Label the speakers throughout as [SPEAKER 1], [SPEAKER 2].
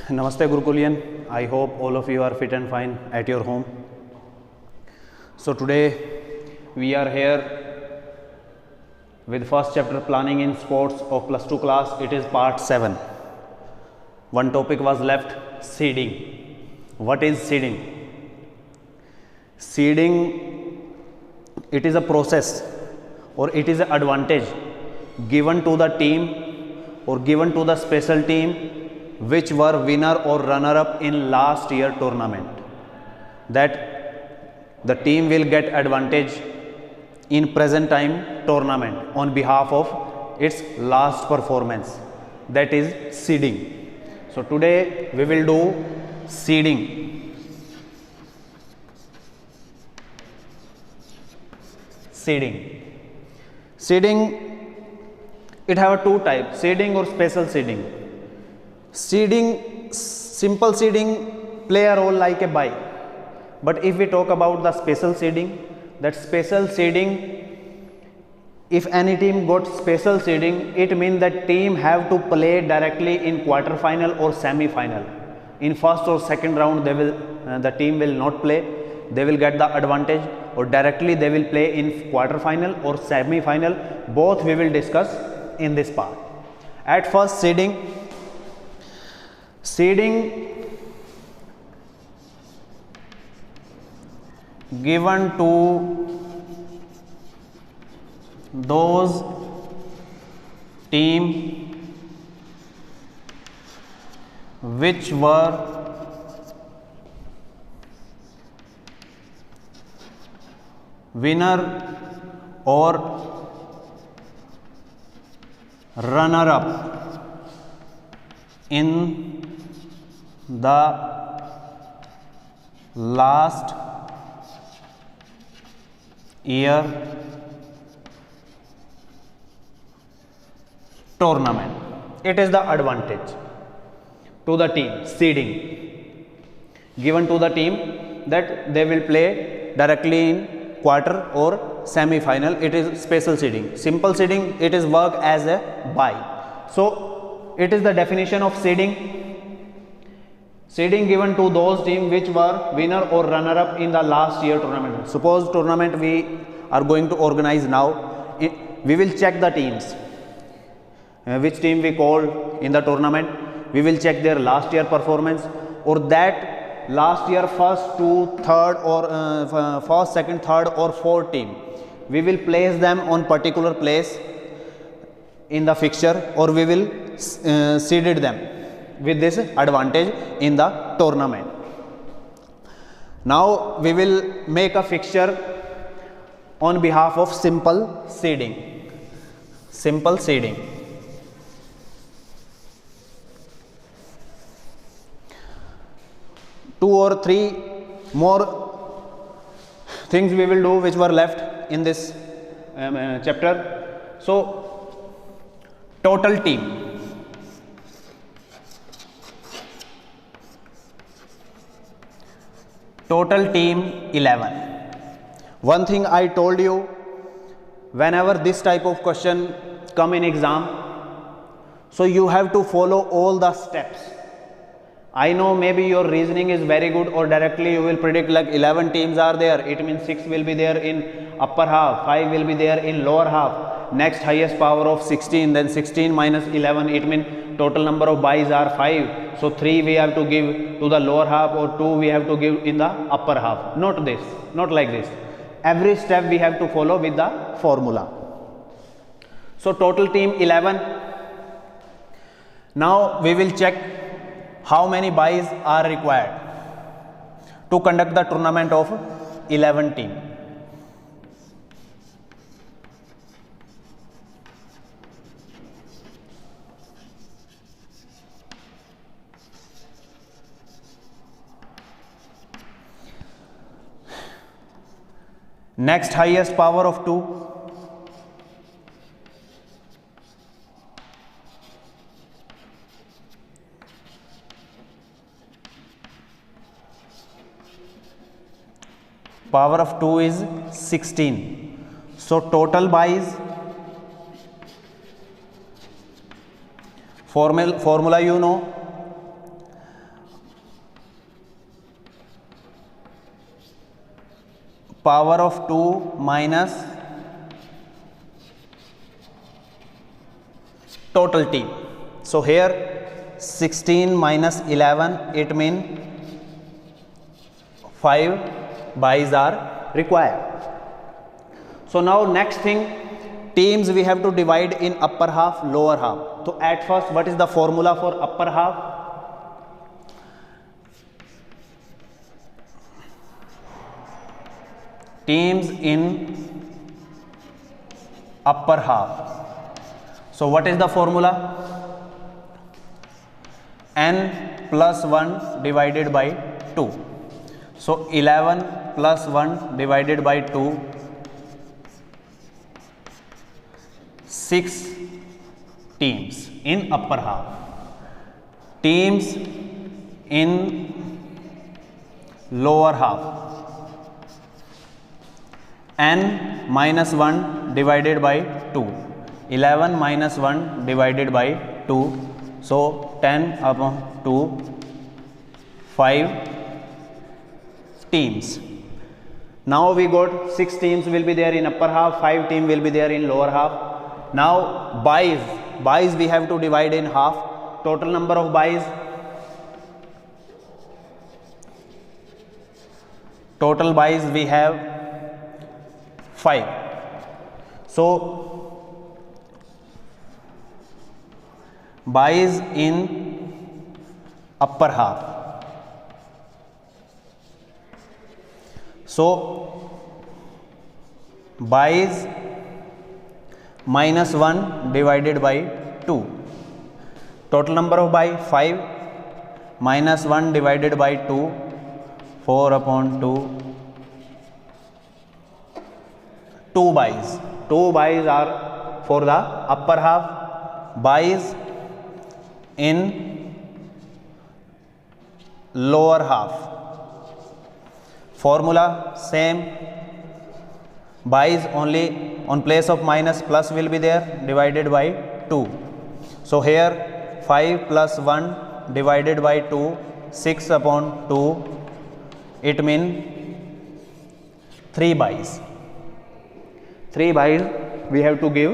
[SPEAKER 1] Namaste Gurukulian. I hope all of you are fit and fine at your home. So today we are here with first chapter planning in sports of plus 2 class. It is part 7. One topic was left, seeding. What is seeding? Seeding, it is a process or it is an advantage given to the team or given to the special team which were winner or runner up in last year tournament, that the team will get advantage in present time tournament on behalf of its last performance, that is seeding. So today we will do seeding. Seeding, it have two types, seeding or special seeding. Seeding, simple seeding play a role like a bye, but if we talk about the special seeding, that special seeding, if any team got special seeding, it means that team have to play directly in quarter final or semi final. In first or second round they will the team will not play, they will get the advantage, or directly they will play in quarter final or semi final. Both we will discuss in this part. At first, seeding given to those team which were winner or runner up in the last year tournament. It is the advantage to the team, seeding given to the team that they will play directly in quarter or semi final. It is special seeding. Simple seeding, it is work as a bye. So it is the definition of seeding. Seeding given to those teams which were winner or runner up in the last year tournament. Suppose tournament we are going to organize now, we will check the teams, which team we called in the tournament. We will check their last year performance, or that last year first, second, third or fourth team. We will place them on particular place in the fixture, or we will seeded them with this advantage in the tournament. Now we will make a fixture on behalf of simple seeding. Simple seeding. Two or three more things we will do which were left in this chapter. So total team. Total team 11. One thing I told you, whenever this type of question come in exam, so you have to follow all the steps. I know maybe your reasoning is very good, or directly you will predict like 11 teams are there, it means 6 will be there in upper half, 5 will be there in lower half, next highest power of 16, then 16 minus 11, it means total number of byes are 5, so 3 we have to give to the lower half, or 2 we have to give in the upper half. Not this, not like this. Every step we have to follow with the formula. So total team 11. Now we will check how many byes are required to conduct the tournament of 11 team. Next highest power of 2. Power of 2 is 16. So total byes, formula you know, power of 2 minus total team. So here 16 minus 11, it means 5 buys are required. So now next thing, teams we have to divide in upper half, lower half. So at first, what is the formula for upper half? Teams in upper half. So what is the formula? N plus 1 divided by 2. So 11 plus 1 divided by 2, 6 teams in upper half. Teams in lower half, n minus 1 divided by 2, 11 minus 1 divided by 2, so 10 upon 2, 5 teams. Now we got 6 teams will be there in upper half, 5 team will be there in lower half. Now buys we have to divide in half. Total number of buys, total buys we have 5. So buys in upper half. So buys minus 1 divided by 2. Total number of buy 5 minus 1 divided by 2, 4 upon 2. 2 buys. 2 buys are for the upper half. Buys in lower half. Formula same. Buys only on place of minus plus will be there, divided by 2. So here 5 plus 1 divided by 2, 6 upon 2, it means 3 buys. 3 buys we have to give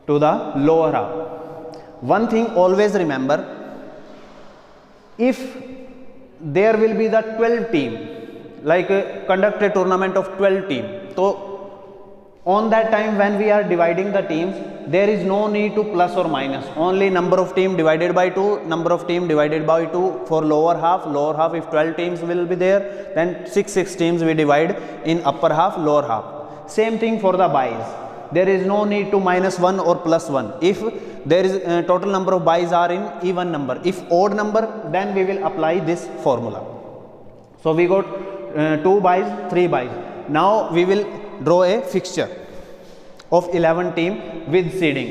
[SPEAKER 1] to the lower half. One thing always remember, if there will be the 12 team, like conduct a tournament of 12 team, so on that time when we are dividing the teams, there is no need to plus or minus, only number of team divided by 2, number of team divided by 2 for lower half. Lower half, if 12 teams will be there, then 6 teams we divide in upper half, lower half. Same thing for the buys, there is no need to minus 1 or plus 1. If there is total number of buys are in even number, if odd number, then we will apply this formula. So we got 2 buys, 3 buys. Now we will draw a fixture of 11 team with seeding.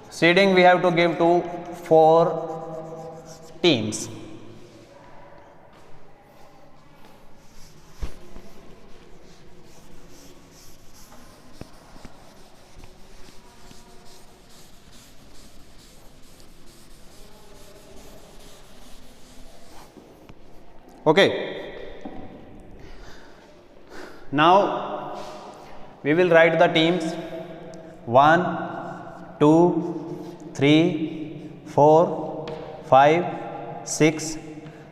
[SPEAKER 1] Seeding we have to give to 4 teams. Okay. Now we will write the teams 1, 2, 3, 4, 5, 6,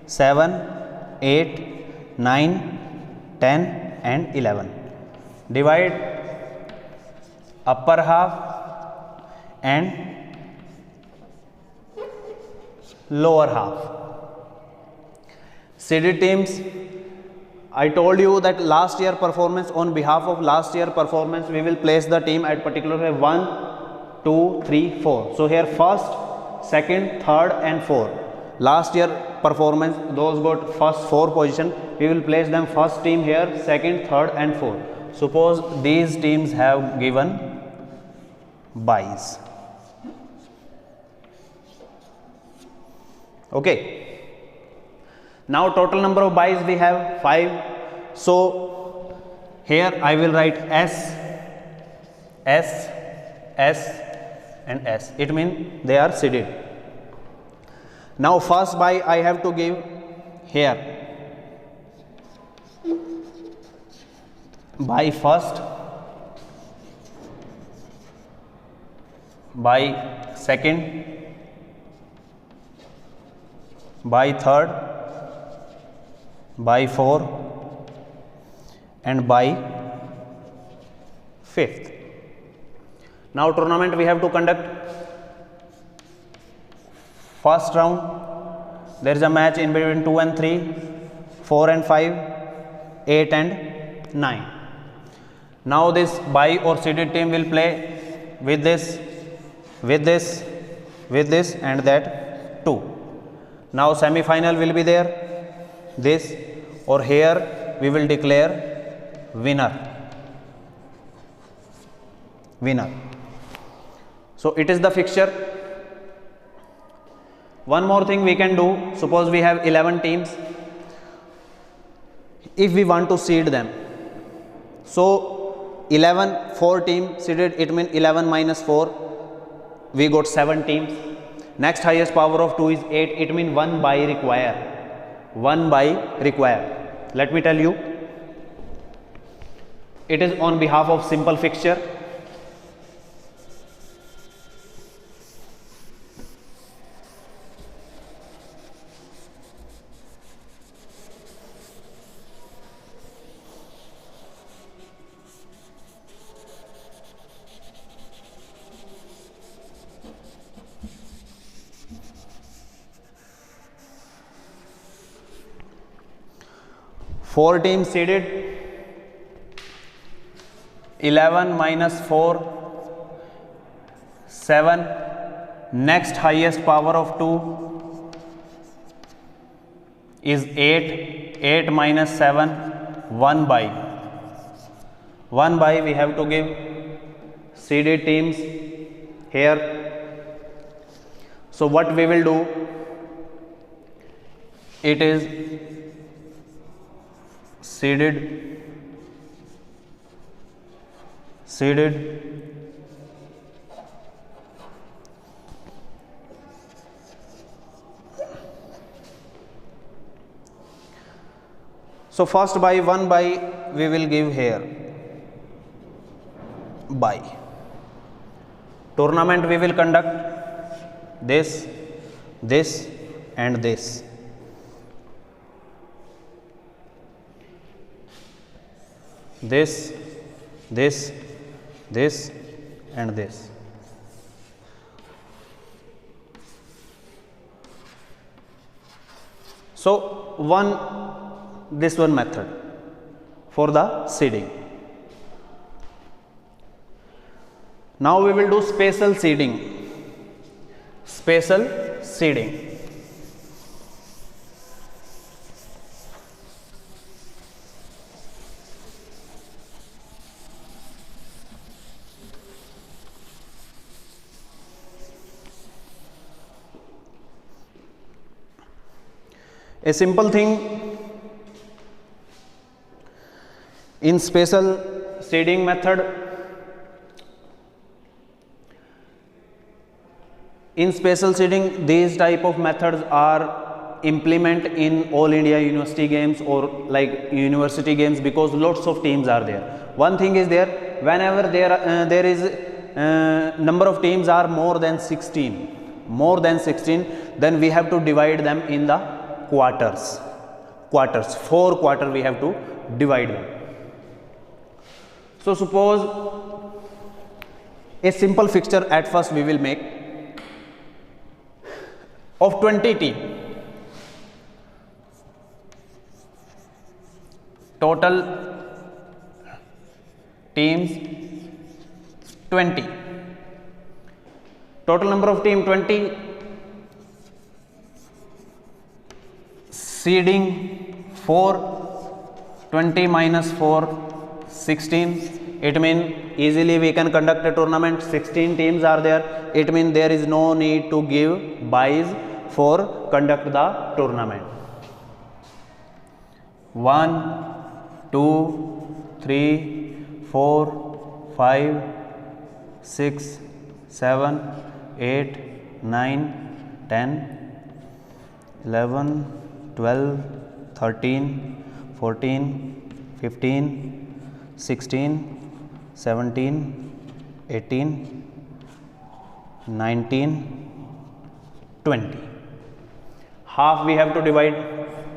[SPEAKER 1] 7, 8, 9, 10 and 11. Divide upper half and lower half. Seeded teams, I told you that last year performance, on behalf of last year performance, we will place the team at particular 1, 2, 3, 4. So here first, second, third and fourth. Last year performance, those got first 4 position. We will place them first team here, second, third and fourth. Suppose these teams have given buys. Okay. Now total number of buys we have 5. So here I will write S, S, S and S. It means they are seeded. Now first bye I have to give here. Bye first, bye second, bye third, bye fourth, and bye fifth. Now tournament we have to conduct. First round, there is a match in between 2 and 3, 4 and 5, 8 and 9. Now this bye or seeded team will play with this, with this, with this and that 2. Now semi-final will be there, this, or here we will declare winner. Winner. So it is the fixture. One more thing we can do, suppose we have 11 teams. If we want to seed them, so 11, 4 team seeded, it means 11 minus 4, we got 7 teams. Next highest power of 2 is 8, it means 1 bye require. 1 bye require. Let me tell you, it is on behalf of simple fixture. Four teams seeded, 11 minus 4, 7. Next highest power of 2 is 8. 8 minus 7, 1 bye. 1 bye we have to give seeded teams here. So what we will do, it is seeded, so first bye, 1 bye we will give here, bye. Tournament we will conduct this, this and this. This, this, this and this. So this one method for the seeding. Now we will do spatial seeding. Spatial seeding. A simple thing in spatial seeding method, in spatial seeding these type of methods are implemented in all India university games or like university games, because lots of teams are there. One thing is there, whenever there is number of teams are more than 16, then we have to divide them in the quarters. 4 quarters we have to divide them. So suppose a simple fixture at first we will make of 20 teams. Total teams 20. Total number of team 20. Seeding 4, 20 minus 4, 16. It means easily we can conduct a tournament. 16 teams are there. It means there is no need to give buys for conduct the tournament. 1, 2, 3, 4, 5, 6, 7, 8, 9, 10, 11, 12, 13, 14, 15, 16, 17, 18, 19, 20. Half we have to divide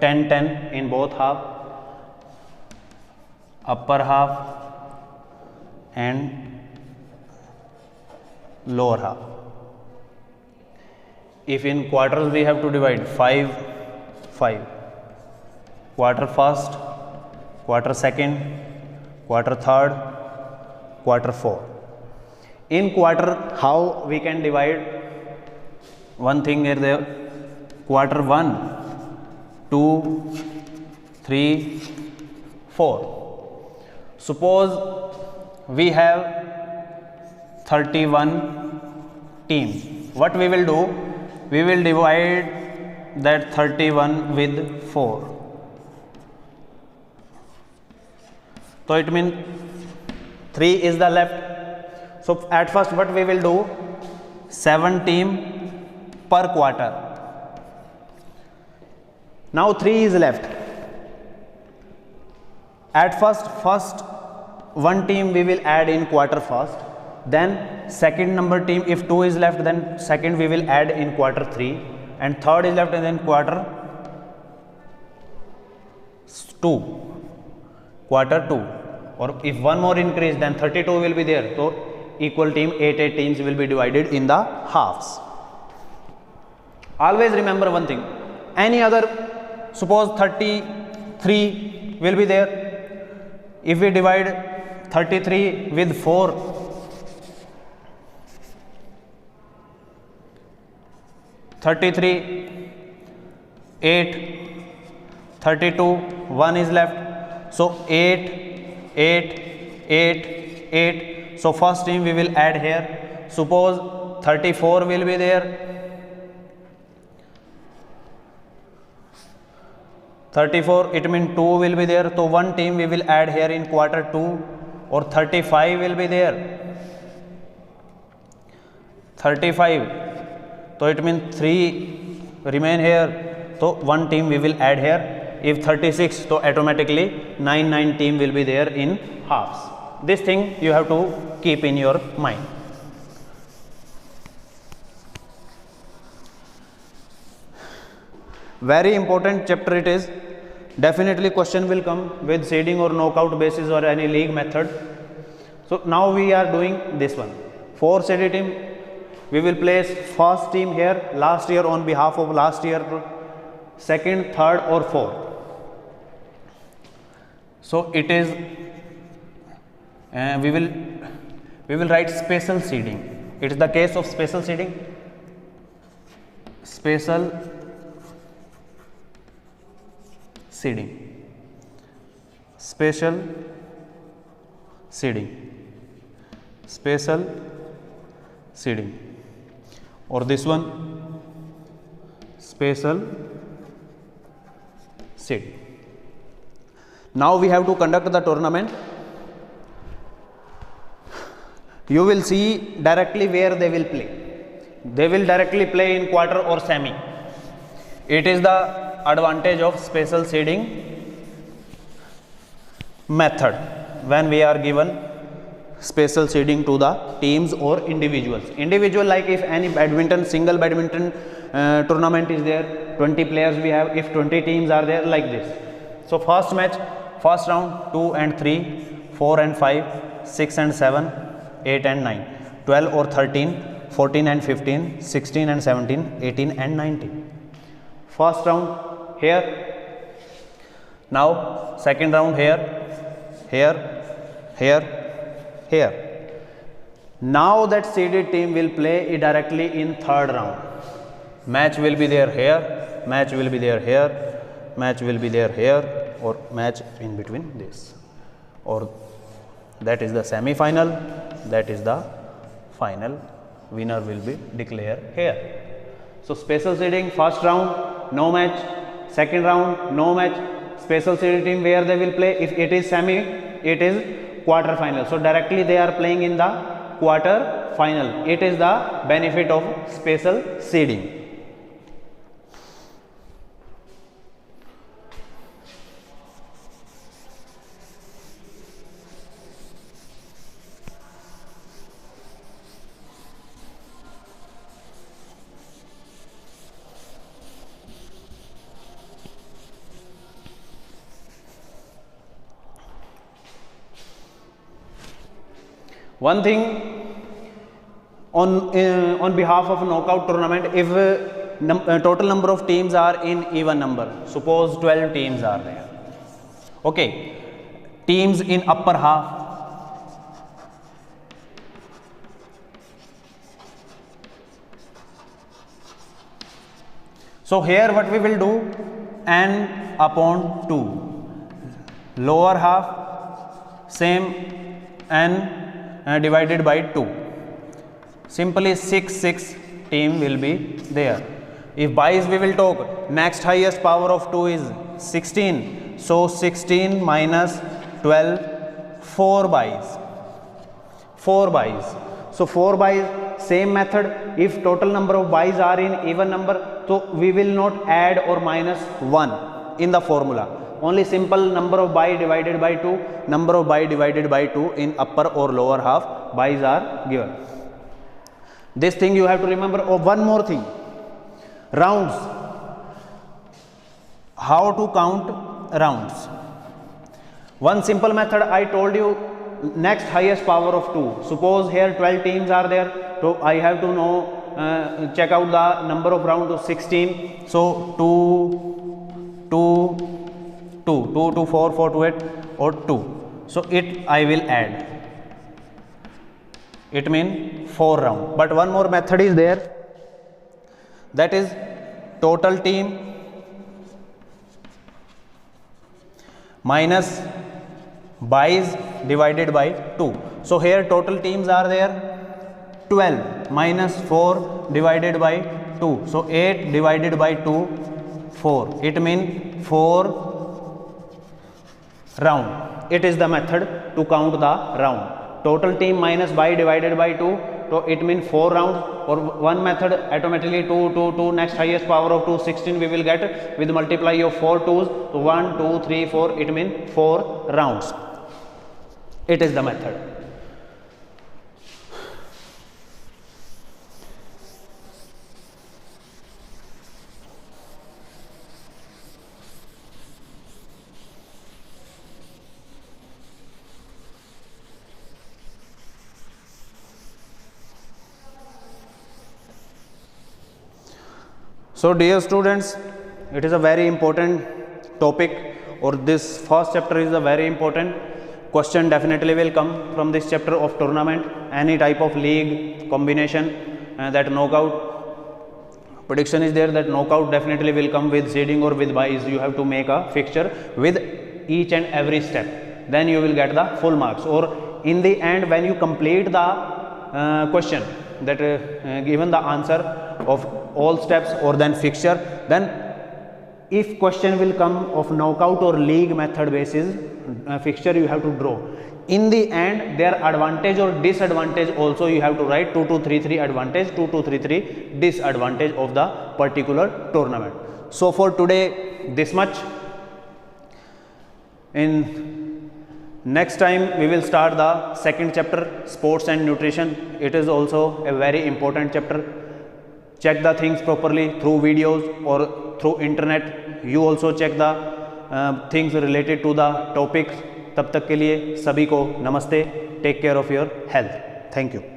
[SPEAKER 1] 10, 10 in both half, upper half and lower half. If in quarters we have to divide 5, 5, quarter first, quarter second, quarter third, quarter fourth. In quarter, how we can divide? One thing is there, quarter 1, 2, 3, 4. Suppose we have 31 teams. What we will do? We will divide that 31 with 4. So it means 3 is the left. So at first what we will do? 7 teams per quarter. Now 3 is left. At first one team we will add in quarter first. Then second number team, if 2 is left, then second we will add in quarter 3, and third is left and then quarter 2. Or if one more increase, then 32 will be there. So equal team, 8 teams will be divided in the halves. Always remember one thing. Any other, suppose 33 will be there. If we divide 33 with 4, 33, 8, 32, 1 is left. So 8, 8, 8, 8. So first team we will add here. Suppose 34 will be there. 34, it means 2 will be there. So one team we will add here in quarter 2. Or 35 will be there. 35. So it means 3 remain here. So one team we will add here. If 36, so automatically 9 team will be there in halves. This thing you have to keep in your mind. Very important chapter it is. Definitely question will come with seeding or knockout basis or any league method. So now we are doing this one. 4 seeded team. We will place first team here, last year on behalf of last year, second, third or fourth. So it is, we will write special seeding. It is the case of special seeding. Special seeding. Special seeding. Special seeding. Or this one, special seed. Now we have to conduct the tournament. You will see directly where they will play. They will directly play in quarter or semi. It is the advantage of special seeding method when we are given special seeding to the teams or individuals. Individual, like if any badminton, single badminton tournament is there, 20 players we have, if 20 teams are there, like this. So first match, first round, 2 and 3, 4 and 5, 6 and 7, 8 and 9, 12 or 13, 14 and 15, 16 and 17, 18 and 19. First round here. Now second round here, here. Now that seeded team will play directly in third round. Match will be there here, match will be there here, match will be there here, or match in between this. Or that is the semi-final, that is the final. Winner will be declared here. So special seeding, first round, no match. Second round, no match. Special seeded team where they will play. If it is semi, it is quarter final. So directly they are playing in the quarter final. It is the benefit of special seeding. One thing on behalf of knockout tournament, if total number of teams are in even number, suppose 12 teams are there, okay, teams in upper half, so here what we will do, n upon 2, lower half same n divided by 2, simply 6 team will be there. If byes we will talk, next highest power of 2 is 16, so 16 minus 12, 4 byes, 4 byes. So 4 byes, same method, if total number of byes are in even number, so we will not add or minus 1 in the formula, only simple number of by divided by 2, number of by divided by 2 in upper or lower half, byes are given. This thing you have to remember. Oh, one more thing, rounds, how to count rounds. One simple method I told you, next highest power of 2, suppose here 12 teams are there, so I have to know, check out the number of rounds of 16, so 2 to 4, 4 to 8 or 2, so it I will add, it means 4 round. But one more method is there, that is total team minus byes divided by 2. So here total teams are there 12 minus 4 divided by 2, so 8 divided by 2, 4, it means 4 round. It is the method to count the round. Total team minus by divided by 2, so it means 4 rounds. Or one method, automatically 2, next highest power of 2, 16 we will get with multiply of 4 2s, so 1 2 3 4, it means 4 rounds. It is the method. So dear students, it is a very important topic, or this first chapter is a very important. Question definitely will come from this chapter of tournament, any type of league combination, that knockout prediction is there, that knockout definitely will come with seeding or with byes. You have to make a fixture with each and every step, then you will get the full marks. Or in the end, when you complete the question, that given the answer of all steps or then fixture, then if question will come of knockout or league method basis fixture, you have to draw. In the end, their advantage or disadvantage also you have to write, 2 2 3 3 advantage, 2 2 3 3 disadvantage of the particular tournament. So for today this much. In next time we will start the second chapter, sports and nutrition. It is also a very important chapter. Check the things properly through videos or through internet. You also check the things related to the topics. तब तक के लिए सभी को नमस्ते. Take care of your health. Thank you.